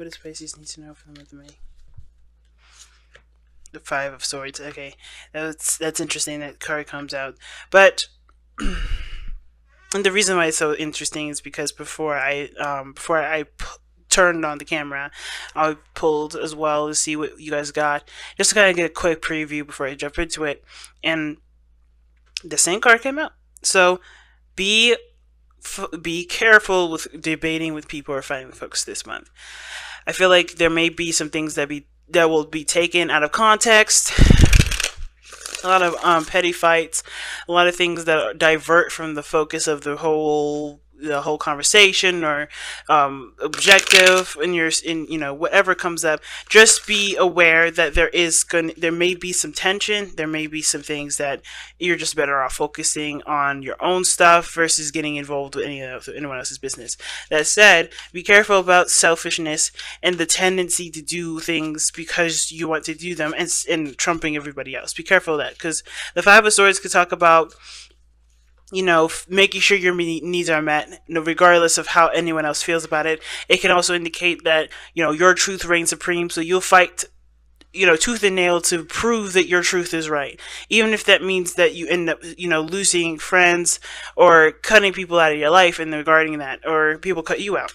What does Pisces need to know for the month of May? The Five of Swords. Okay, that's interesting. That card comes out, but and the reason why it's so interesting is because turned on the camera, I pulled as well to see what you guys got, just to kind of get a quick preview before I jump into it, and the same card came out. So be be careful with debating with people or fighting with folks this month. I feel like there may be some things that will be taken out of context. A lot of petty fights, a lot of things that divert from the focus of the whole conversation or objective in whatever comes up. Just be aware that there may be some tension, there may be some things that you're just better off focusing on your own stuff versus getting involved with anyone else's business. That said, be careful about selfishness and the tendency to do things because you want to do them and trumping everybody else. Be careful of that, because the Five of Swords could talk about making sure your needs are met, regardless of how anyone else feels about it. It can also indicate that, your truth reigns supreme, so you'll fight, tooth and nail to prove that your truth is right. Even if that means that you end up, losing friends or cutting people out of your life in regarding that, or people cut you out.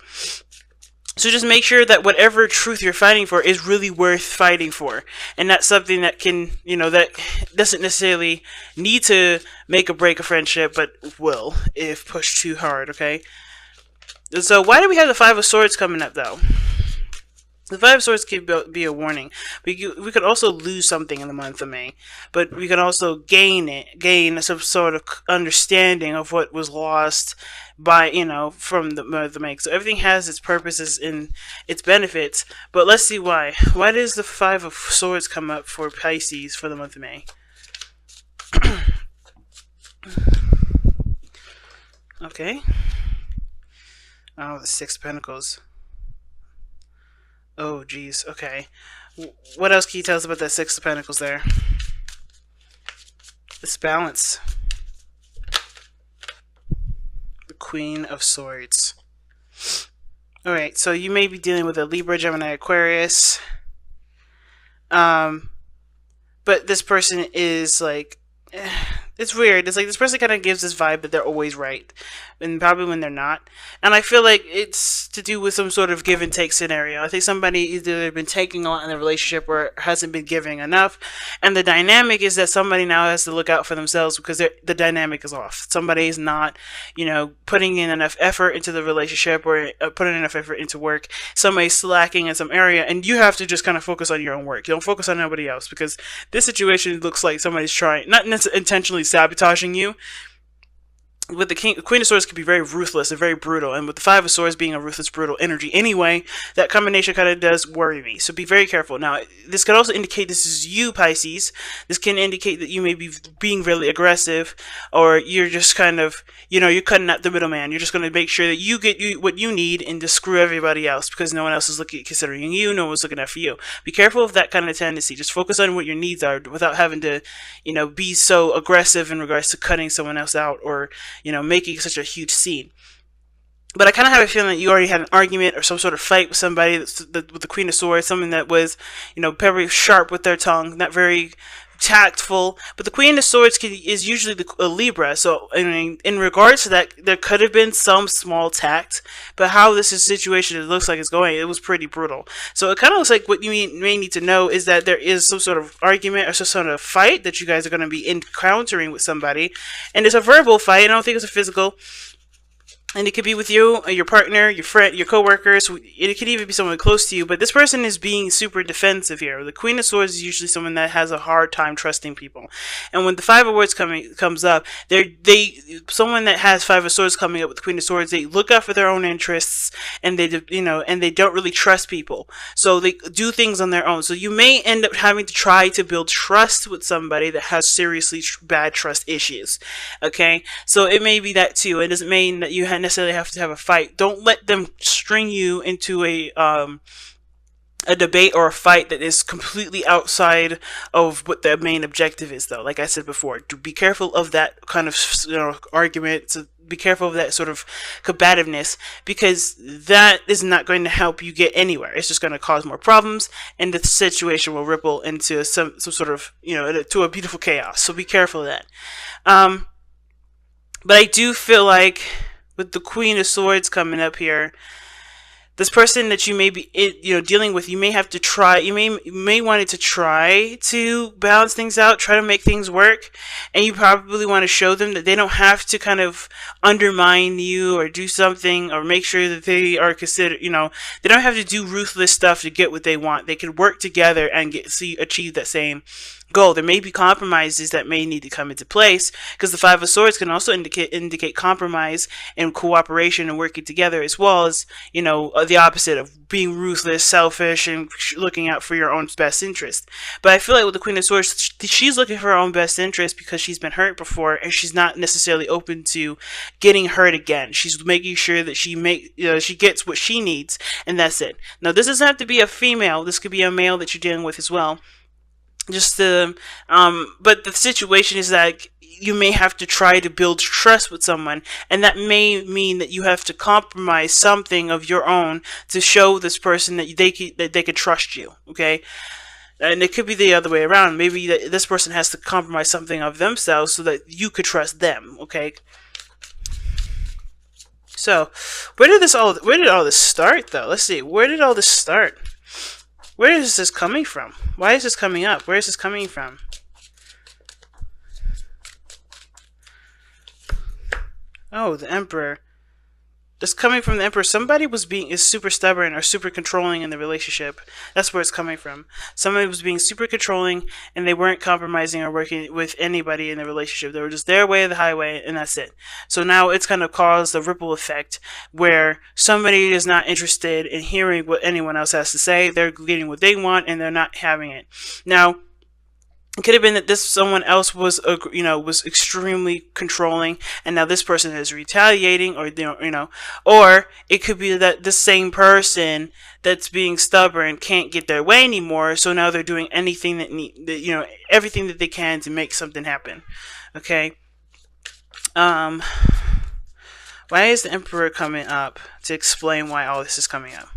So just make sure that whatever truth you're fighting for is really worth fighting for. And that's something that can, that doesn't necessarily need to make or break a friendship, but will if pushed too hard, okay? So why do we have the Five of Swords coming up, though? The Five of Swords could be a warning. We could also lose something in the month of May, but we could also gain some sort of understanding of what was lost by, from the month of May. So everything has its purposes and its benefits, but let's see why. Why does the Five of Swords come up for Pisces for the month of May? Okay. Oh, the Six of Pentacles. Oh, geez. Okay. What else can you tell us about that Six of Pentacles there? This balance. The Queen of Swords. Alright, so you may be dealing with a Libra, Gemini, Aquarius. But this person is like... it's weird. It's like this person kind of gives this vibe that they're always right, and probably when they're not. And I feel like it's to do with some sort of give and take scenario. I think somebody either been taking a lot in the relationship or hasn't been giving enough, and the dynamic is that somebody now has to look out for themselves because the dynamic is off. Somebody's not, putting in enough effort into the relationship or putting enough effort into work. Somebody's slacking in some area, and you have to just kind of focus on your own work. You don't focus on nobody else, because this situation looks like somebody's trying, not necessarily intentionally sabotaging you. With the Queen of Swords could be very ruthless and very brutal, and with the Five of Swords being a ruthless, brutal energy anyway, that combination kind of does worry me. So be very careful. Now, this could also indicate this is you, Pisces. This can indicate that you may be being really aggressive, or you're just kind of, you're cutting out the middleman. You're just going to make sure that you get what you need and just screw everybody else because no one else is considering you. No one's looking out for you. Be careful of that kind of tendency. Just focus on what your needs are without having to, be so aggressive in regards to cutting someone else out or making such a huge scene. But I kind of have a feeling that you already had an argument or some sort of fight with somebody with the Queen of Swords, someone that was, very sharp with their tongue, not very tactful. But the Queen of Swords is usually a Libra, so in regards to that, there could have been some small tact, but how this situation looks like it's going, it was pretty brutal. So it kind of looks like what you may need to know is that there is some sort of argument or some sort of fight that you guys are going to be encountering with somebody, and it's a verbal fight. I don't think it's a physical. And it could be with you, your partner, your friend, your coworkers. It could even be someone close to you. But this person is being super defensive here. The Queen of Swords is usually someone that has a hard time trusting people. And when the Five of Swords comes up, someone that has Five of Swords coming up with the Queen of Swords, they look out for their own interests, and they don't really trust people. So they do things on their own. So you may end up having to try to build trust with somebody that has seriously bad trust issues. Okay, so it may be that too. It doesn't mean that you necessarily have to have a fight. Don't let them string you into a debate or a fight that is completely outside of what the main objective is, though. Like I said before, be careful of that kind of argument. So be careful of that sort of combativeness, because that is not going to help you get anywhere. It's just going to cause more problems, and the situation will ripple into some sort of, to a beautiful chaos. So be careful of that. But I do feel like with the Queen of Swords coming up here, this person that you may be, dealing with, you may have to try, you may want it to try to balance things out, try to make things work, and you probably want to show them that they don't have to kind of undermine you or do something, or make sure that they are considered, they don't have to do ruthless stuff to get what they want. They can work together and achieve that same goal. There may be compromises that may need to come into place, because the Five of Swords can also indicate compromise and cooperation and working together, as well as, the opposite of being ruthless, selfish, and looking out for your own best interest. But I feel like with the Queen of Swords, she's looking for her own best interest because she's been hurt before, and she's not necessarily open to getting hurt again. She's making sure that she gets what she needs, and that's it. Now, this doesn't have to be a female. This could be a male that you're dealing with as well. But the situation is that you may have to try to build trust with someone, and that may mean that you have to compromise something of your own to show this person that they could trust you. Okay, and it could be the other way around. Maybe this person has to compromise something of themselves so that you could trust them. Okay. So, where did all this start, though? Let's see. Where did all this start? Where is this coming from? Why is this coming up? Where is this coming from? Oh, the Emperor. This coming from the Emperor. Somebody is super stubborn or super controlling in the relationship. That's where it's coming from. Somebody was being super controlling, and they weren't compromising or working with anybody in the relationship. They were just their way of the highway, and that's it. So now it's kind of caused a ripple effect where somebody is not interested in hearing what anyone else has to say. They're getting what they want, and they're not having it. Now, it could have been that someone else was extremely controlling, and now this person is retaliating, or or it could be that the same person that's being stubborn can't get their way anymore, so now they're doing anything everything that they can to make something happen. Okay. Why is the Emperor coming up to explain why all this is coming up?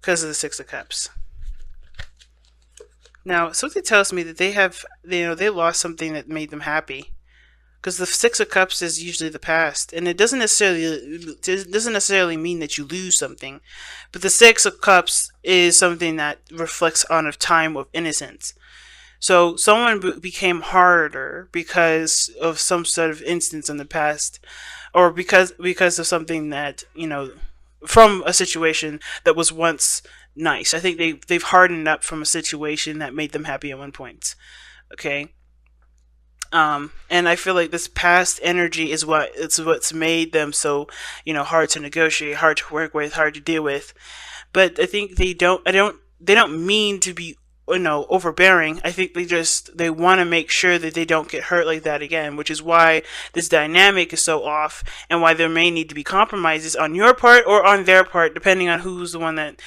Because of the Six of Cups. Now, something tells me that they lost something that made them happy, because the Six of Cups is usually the past, and it doesn't necessarily mean that you lose something, but the Six of Cups is something that reflects on a time of innocence. So someone became harder because of some sort of instance in the past, or because of something that from a situation that was once nice. I think they've hardened up from a situation that made them happy at one point. Okay. And I feel like this past energy is what's made them so hard to negotiate, hard to work with, hard to deal with. But I think they don't mean to be overbearing. I think they want to make sure that they don't get hurt like that again, which is why this dynamic is so off, and why there may need to be compromises on your part or on their part, depending on who's the one that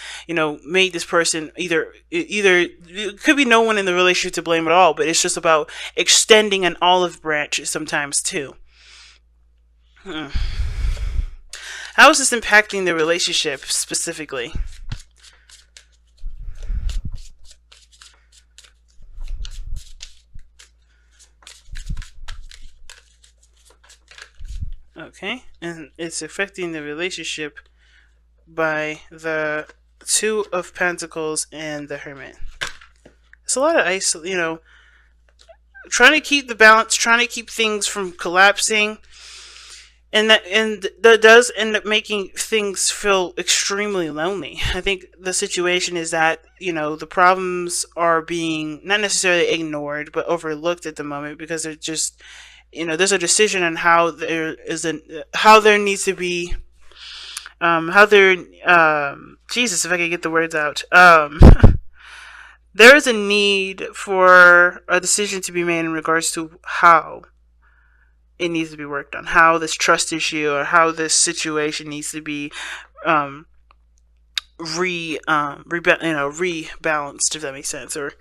made this person. Either it could be no one in the relationship to blame at all, but it's just about extending an olive branch sometimes too. How is this impacting the relationship specifically? Okay, and it's affecting the relationship by the Two of Pentacles and the Hermit. It's a lot of trying to keep the balance, trying to keep things from collapsing, and that does end up making things feel extremely lonely. I think the situation is that the problems are being not necessarily ignored, but overlooked at the moment, because they're just there's a decision on how there needs to be Jesus, if I could get the words out. There is a need for a decision to be made in regards to how it needs to be worked on, how this trust issue or how this situation needs to be rebalanced, if that makes sense, or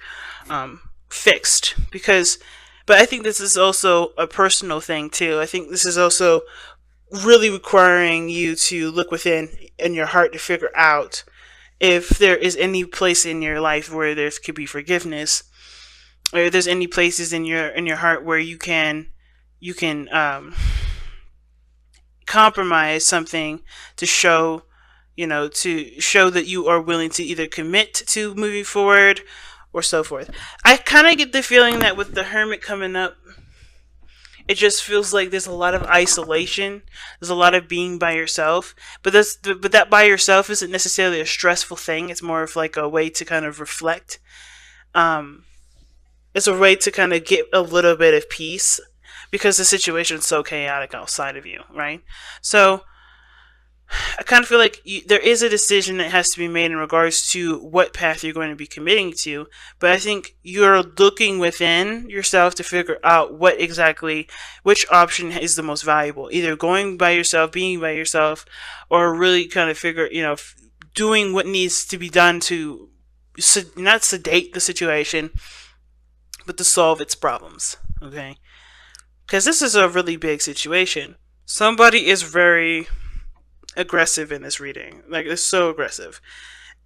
fixed. Because But I think this is also a personal thing too. I think this is also really requiring you to look within in your heart to figure out if there is any place in your life where there could be forgiveness, or if there's any places in your heart where you can compromise something to show, to show that you are willing to either commit to moving forward or so forth. I kind of get the feeling that with the Hermit coming up, it just feels like there's a lot of isolation. There's a lot of being by yourself, but that by yourself isn't necessarily a stressful thing. It's more of like a way to kind of reflect. Um, it's a way to kind of get a little bit of peace because the situation's so chaotic outside of you, right? So I kind of feel like there is a decision that has to be made in regards to what path you're going to be committing to, but I think you're looking within yourself to figure out which option is the most valuable. Either going by yourself, being by yourself, or really kind of doing what needs to be done to not sedate the situation, but to solve its problems, okay? Because this is a really big situation. Somebody is very aggressive in this reading. Like, it's so aggressive.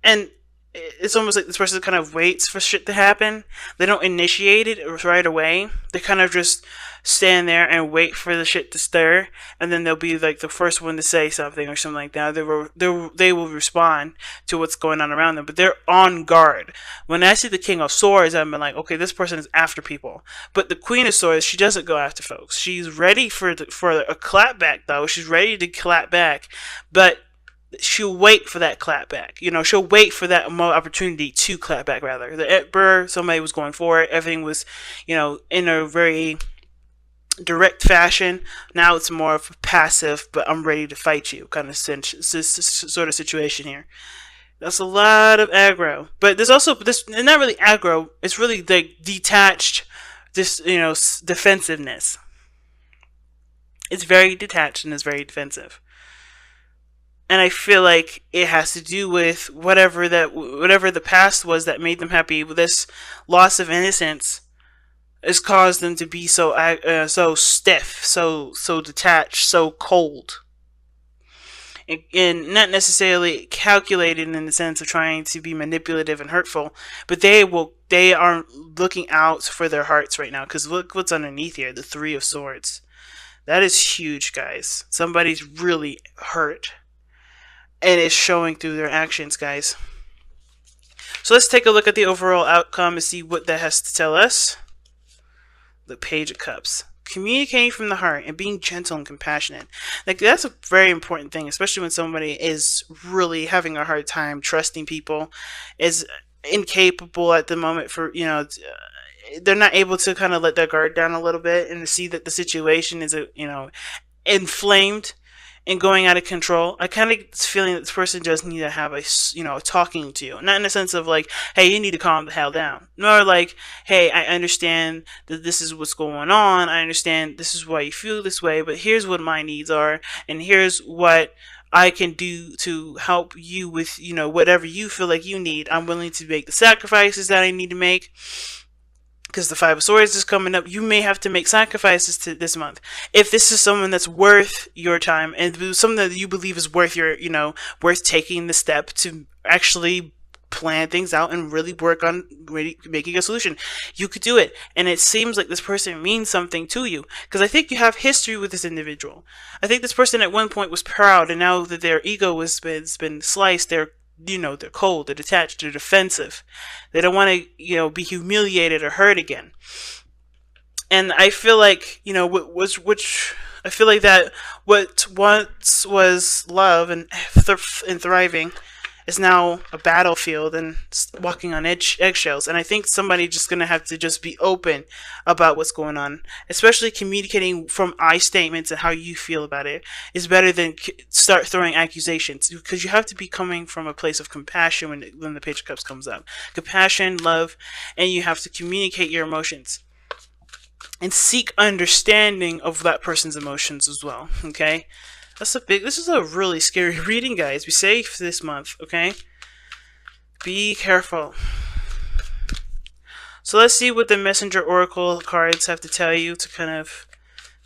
And it's almost like this person kind of waits for shit to happen. They don't initiate it right away. They kind of just stand there and wait for the shit to stir, and then they'll be like the first one to say something or something like that. They will respond to what's going on around them, but they're on guard. When I see the King of Swords, I'm like, okay, this person is after people. But the Queen of Swords, she doesn't go after folks. She's ready for a clap back, though. She's ready to clap back, but she'll wait for that clap back. She'll wait for that opportunity to clap back, rather. The Emperor, somebody was going for it. Everything was, in a very direct fashion. Now it's more of a passive, but I'm ready to fight you kind of sort of situation here. That's a lot of aggro. But there's also this, not really aggro, it's really like detached, this, defensiveness. It's very detached and it's very defensive. And I feel like it has to do with whatever the past was that made them happy. This loss of innocence has caused them to be so stiff, so detached, so cold, and not necessarily calculated in the sense of trying to be manipulative and hurtful, but they are looking out for their hearts right now. Because look what's underneath here, the Three of Swords. That is huge, guys. Somebody's really hurt, and it's showing through their actions, guys. So let's take a look at the overall outcome and see what that has to tell us. The Page of Cups. Communicating from the heart and being gentle and compassionate. Like, that's a very important thing, especially when somebody is really having a hard time trusting people, is incapable at the moment for, they're not able to kind of let their guard down a little bit and to see that the situation is, inflamed and going out of control. I kind of get this feeling that this person just need to have a talking to you. Not in the sense of like, hey, you need to calm the hell down. Nor like, hey, I understand that this is what's going on. I understand this is why you feel this way, but here's what my needs are, and here's what I can do to help you with, whatever you feel like you need. I'm willing to make the sacrifices that I need to make. Because the Five of Swords is coming up, you may have to make sacrifices this month. If this is someone that's worth your time and something that you believe is worth worth taking the step to actually plan things out and really work on making a solution, you could do it. And it seems like this person means something to you, because I think you have history with this individual. I think this person at one point was proud, and now that their ego has been sliced, they're cold, they're detached, they're defensive. They don't want to, be humiliated or hurt again. And I feel like, I feel like that what once was love and thriving is now a battlefield and walking on eggshells. And I think somebody just going to have to just be open about what's going on, especially communicating from I statements and how you feel about it is better than start throwing accusations, because you have to be coming from a place of compassion when the Page of Cups comes up. Compassion, love, and you have to communicate your emotions and seek understanding of that person's emotions as well, okay? This is a really scary reading, guys. Be safe this month, okay? Be careful. So let's see what the Messenger Oracle cards have to tell you to kind of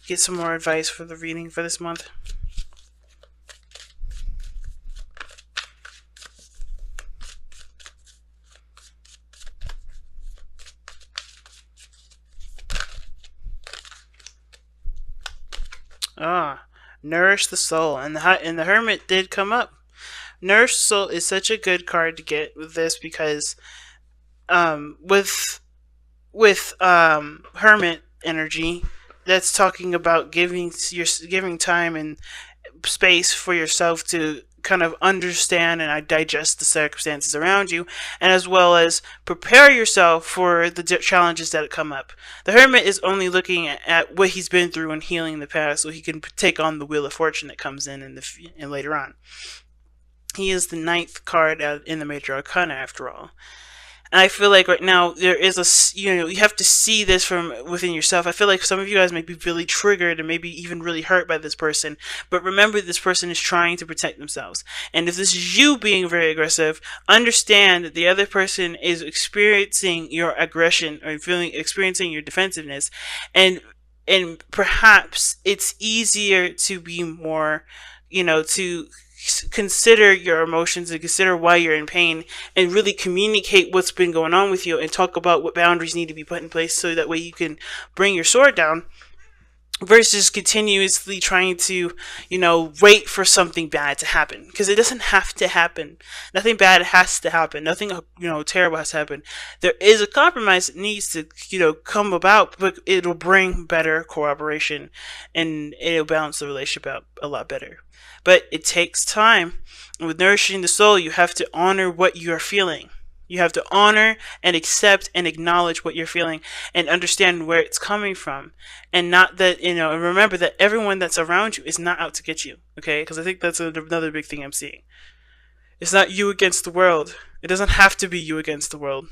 get some more advice for the reading for this month. Nourish the soul, and the Hermit did come up. Nourish the soul is such a good card to get with this because with Hermit energy, that's talking about giving time and space for yourself to kind of understand and digest the circumstances around you, and as well as prepare yourself for the challenges that come up. The Hermit is only looking at what he's been through and healing the past, so he can take on the Wheel of Fortune that comes in and later on. He is the 9th card in the Major Arcana, after all. And I feel like right now there is you have to see this from within yourself. I feel like some of you guys may be really triggered and maybe even really hurt by this person. But remember, this person is trying to protect themselves. And if this is you being very aggressive, understand that the other person is experiencing your aggression or experiencing your defensiveness. And perhaps it's easier to be more, to consider your emotions and consider why you're in pain and really communicate what's been going on with you and talk about what boundaries need to be put in place so that way you can bring your sword down, versus continuously trying to, wait for something bad to happen, because it doesn't have to happen. Nothing bad has to happen. Nothing, terrible has to happen. There is a compromise that needs to, come about, but it'll bring better cooperation and it'll balance the relationship out a lot better. But it takes time. And with nourishing the soul, you have to honor what you're feeling. You have to honor and accept and acknowledge what you're feeling and understand where it's coming from. And not that, and remember that everyone that's around you is not out to get you, okay? Because I think that's another big thing I'm seeing. It's not you against the world. It doesn't have to be you against the world.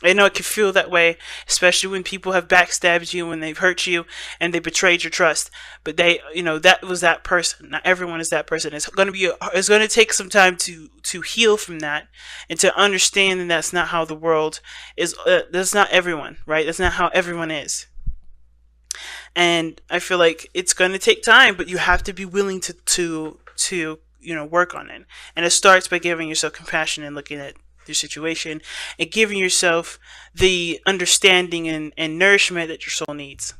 I know it can feel that way, especially when people have backstabbed you, when they've hurt you, and they betrayed your trust. But that was that person. Not everyone is that person. It's going to take some time to heal from that and to understand that that's not how the world is. That's not everyone, right? That's not how everyone is. And I feel like it's going to take time, but you have to be willing to work on it. And it starts by giving yourself compassion and looking at your situation and giving yourself the understanding and nourishment that your soul needs.